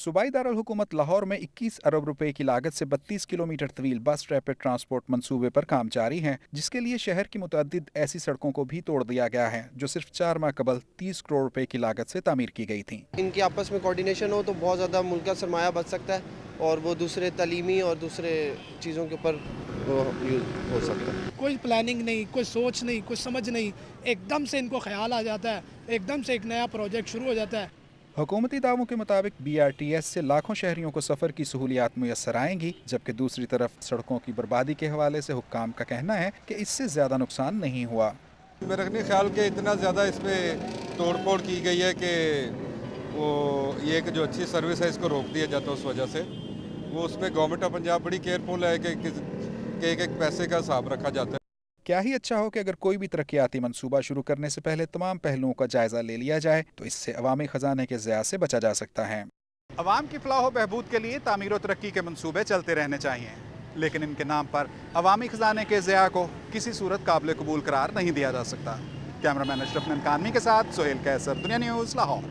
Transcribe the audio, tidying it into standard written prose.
सूबाई दारुल हुकूमत लाहौर में 21 अरब रुपए की लागत से 32 किलोमीटर तवील बस रैपिड ट्रांसपोर्ट मंसूबे पर काम जारी है, जिसके लिए शहर की मुतअद्दिद ऐसी सड़कों को भी तोड़ दिया गया है जो सिर्फ 4 माह कबल 30 करोड़ रुपए की लागत से तामीर की गई थी। इनकी आपस में कोऑर्डिनेशन हो तो बहुत ज़्यादा मुल्क का सरमाया बच सकता है और वो दूसरे तालीमी और दूसरे चीज़ों के ऊपर यूज़ हो सकता है। कोई प्लानिंग नहीं, कोई सोच नहीं, कुछ समझ नहीं, एकदम से इनको ख्याल आ जाता है, एकदम से एक नया प्रोजेक्ट शुरू हो जाता है। हुकूमती दावों के मुताबिक BRTS से लाखों शहरियों को सफ़र की सहूलियात मुयसर आएंगी, जबकि दूसरी तरफ सड़कों की बर्बादी के हवाले से हुक्काम का कहना है कि इससे ज़्यादा नुकसान नहीं हुआ। मेरा नहीं ख्याल कि इतना ज़्यादा इस पर तोड़ फोड़ की गई है कि वो ये कि जो अच्छी सर्विस है इसको रोक दिया जाता है। उस वजह से वो उसमें गवर्नमेंट ऑफ पंजाब बड़ी केयरफुल है कि एक एक पैसे का हिसाब रखा जाता है। क्या ही अच्छा हो कि अगर कोई भी तरक्याती मंसूबा शुरू करने से पहले तमाम पहलुओं का जायजा ले लिया जाए तो इससे अवामी खजाने के ज़िया से बचा जा सकता है। अवाम की फलाह व बहबूद के लिए तामीर व तरक्की के मंसूबे चलते रहने चाहिए, लेकिन इनके नाम पर अवामी खजाने के ज़िया को किसी सूरत काबिल कबूल करार नहीं दिया जा सकता। कैमरामैन अशरफ ननकानवी के साथ सोहेल कैसर, दुनिया न्यूज़, लाहौर।